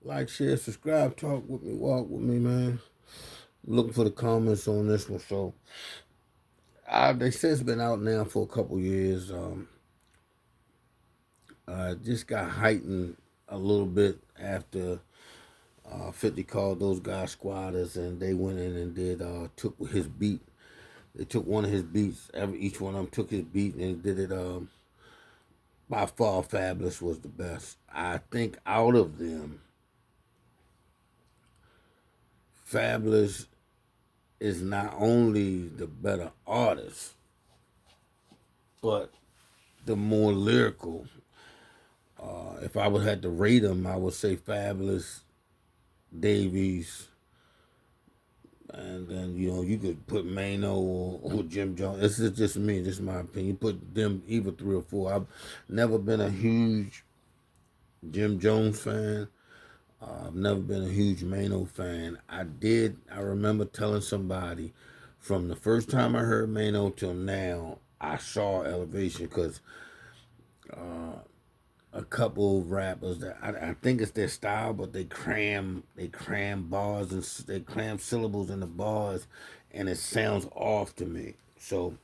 Like, share, subscribe, talk with me, walk with me, man. Looking for the comments on this one. So, they say it's been out now for a couple years. Just got heightened a little bit after 50 called those guys squatters, and they went in and took his beat. They took one of his beats. Each one of them took his beat and did it. By far, Fabulous was the best. I think out of them, Fabulous is not only the better artist, but the more lyrical. If I would have to rate them, I would say Fabulous, Davies, and then you could put Mano or Jim Jones. This is just me. This is my opinion. You put them either three or four. I've never been a huge Jim Jones fan. I've never been a huge Mano fan. I remember telling somebody from the first time I heard Mano till now, I saw Elevation because a couple of rappers that I think it's their style, but they cram bars and they cram syllables in the bars, and it sounds off to me. So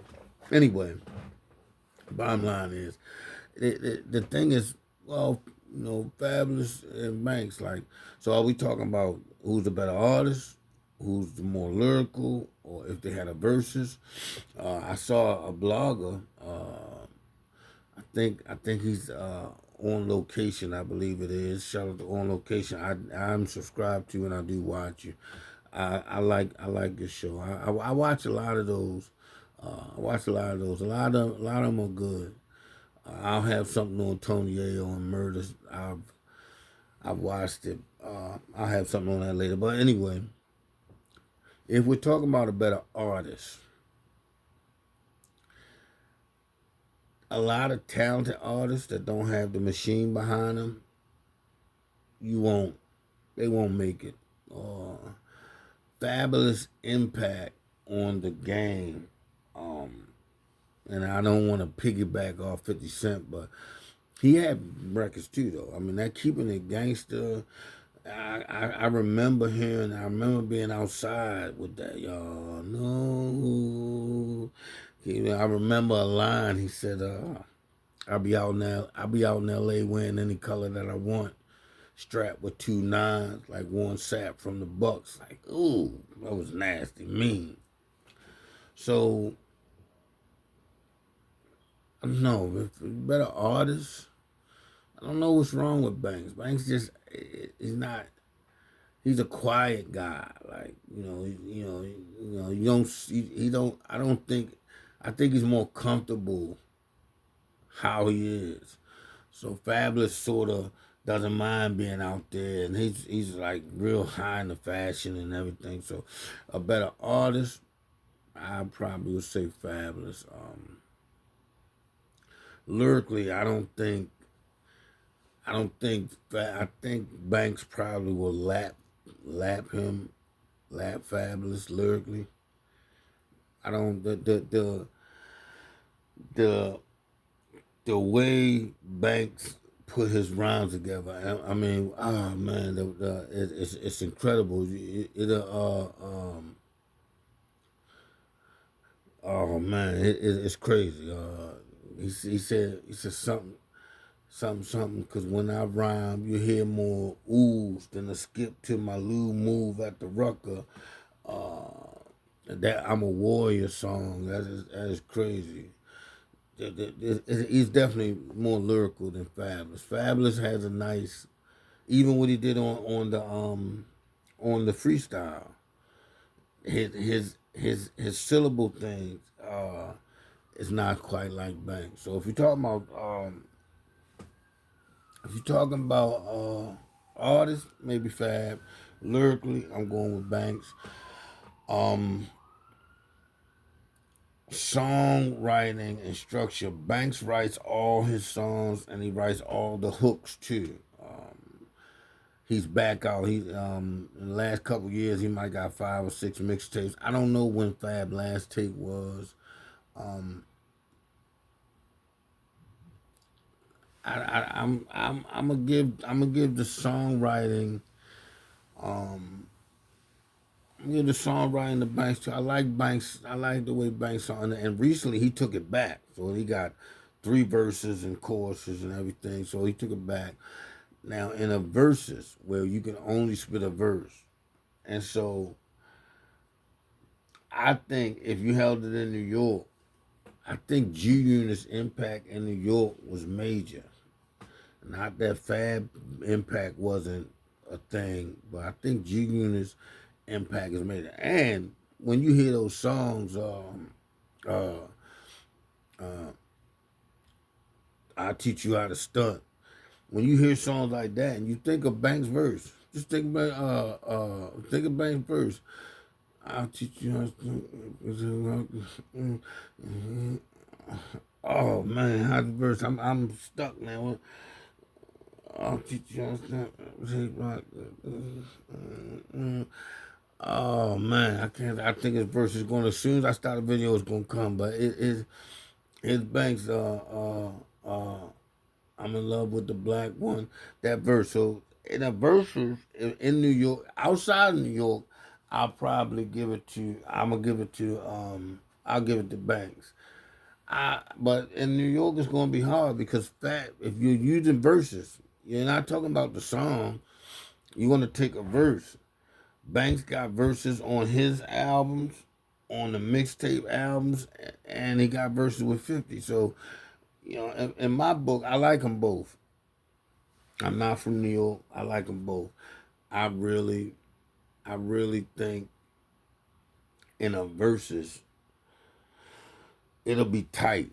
anyway, bottom line is the thing is, well, Fabulous and Banks, like, so are we talking about who's the better artist, who's the more lyrical, or if they had a versus? I saw a blogger. I think he's on location. I believe it is. Shout out to On Location. I'm subscribed to and I do watch you. I like this show. I watch a lot of those. I watch a lot of those. A lot of them are good. I'll have something on Tony Ayo and Murders. I've watched it. I'll have something on that later. But anyway, if we're talking about a better artist, a lot of talented artists that don't have the machine behind them, you won't. They won't make it. Fabulous impact on the game. Um, and I don't want to piggyback off 50 Cent, but he had records too, though. I mean, that Keeping It Gangster. I remember hearing. I remember being outside with that, y'all. No, I remember a line. He said, "I'll be out now. I'll be out in L.A. wearing any color that I want, strapped with 2 9s, like Warren Sapp from the Bucks." Like, ooh, that was nasty, mean. So I don't know. If better artists, I don't know what's wrong with Banks. Banks just he's not. He's a quiet guy. Like, you don't. He don't. I don't think. I think he's more comfortable how he is. So Fabulous sort of doesn't mind being out there, and he's like real high in the fashion and everything. So a better artist, I probably would say Fabulous. Lyrically, I think Banks probably will lap him, lap Fabulous lyrically. I don't the the way Banks put his rhymes together. I mean, oh man, it's incredible. Oh man, it's crazy. He said something. Because when I rhyme, you hear more oohs than a skip to my Lou move at the rucker. That I'm a warrior song. That is crazy. He's definitely more lyrical than Fabulous. Fabulous has a nice, even what he did on the freestyle. His syllable thing is not quite like Banks. So if you're talking about artists, maybe Fab. Lyrically, I'm going with Banks. Um, Songwriting and structure. Banks writes all his songs and he writes all the hooks too. He's back out. In the last couple years he might got 5 or 6 mixtapes. I don't know when Fab last tape was. Um, I'm gonna give the songwriting. The songwriting the Banks too. I like Banks. I like the way Banks on it. And recently he took it back, so he got 3 verses and choruses and everything. So he took it back. Now in a verses where you can only spit a verse, and so I think if you held it in New York, I think G Unit's impact in New York was major. Not that Fab impact wasn't a thing, but I think G Unit's impact is major. And when you hear those songs, uh, I teach you how to stunt. When you hear songs like that, and you think of Banks' verse, just think of Banks' verse. I'll teach you how to stunt. Oh man, how's the verse? I'm stuck, man. I'll teach you how to stunt. Oh man, I can't. I think his verse is going to. As soon as I start the video, it's going to come. But his Banks. I'm in love with the black one. That verse. So in a verses in New York, outside of New York, I'll probably give it to. I'm gonna give it to. I'll give it to Banks. But in New York, it's gonna be hard because if you're using verses, you're not talking about the song. You're gonna take a verse. Banks got verses on his albums, on the mixtape albums, and he got verses with 50. So, in my book, I like them both. I'm not from New York. I like them both. I really, I really think in a verses, it'll be tight.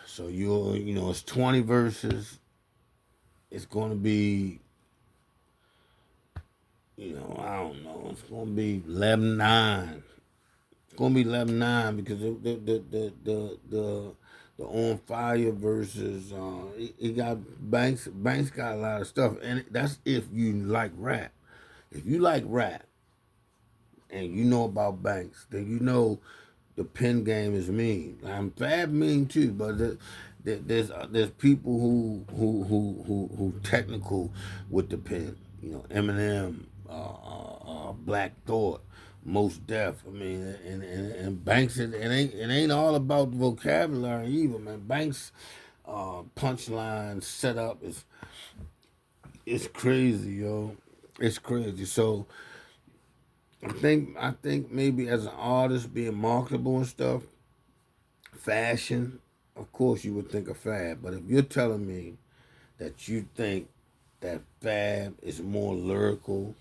So it's 20 verses. It's going to be, I don't know. It's going to be 11-9. It's going to be 11-9 because the On Fire versus he got Banks. Banks got a lot of stuff, and that's if you like rap. If you like rap and you know about Banks, then you know the pen game is mean. I'm Fab mean too, but there's people who technical with the pen. Eminem, Black Thought, Most Def. I mean, and Banks. It ain't all about the vocabulary either, man. Banks, punchline setup is crazy, yo. It's crazy. So I think maybe as an artist being marketable and stuff, fashion, of course you would think of Fab. But if you're telling me that you think that Fab is more lyrical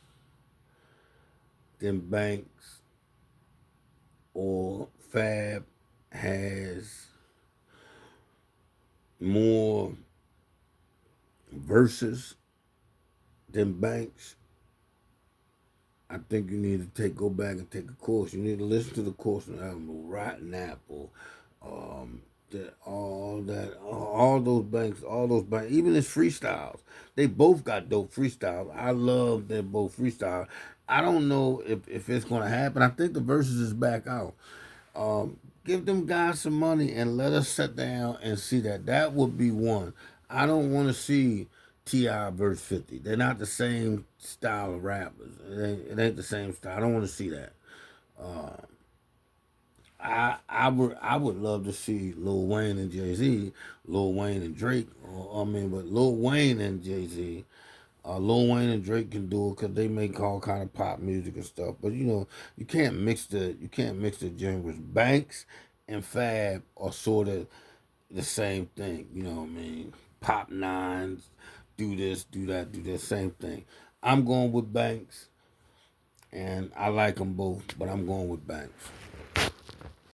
than Banks, or Fab has more verses than Banks, I think you need to go back and take a course. You need to listen to the course on the album, Rotten Apple, all those banks, even his freestyles. They both got dope freestyles. I love their both freestyle. I don't know if it's gonna happen. I think the verses is back out. Give them guys some money and let us sit down and see that. That would be one. I don't want to see T.I. verse 50. They're not the same style of rappers. It ain't the same style. I don't want to see that. I would love to see Lil Wayne and Jay Z, Lil Wayne and Drake. But Lil Wayne and Jay Z, Lil Wayne and Drake can do it because they make all kind of pop music and stuff. But you can't mix the genres. Banks and Fab are sort of the same thing. You know what I mean? Pop nines, do this, do that, do that, same thing. I'm going with Banks, and I like them both, but I'm going with Banks.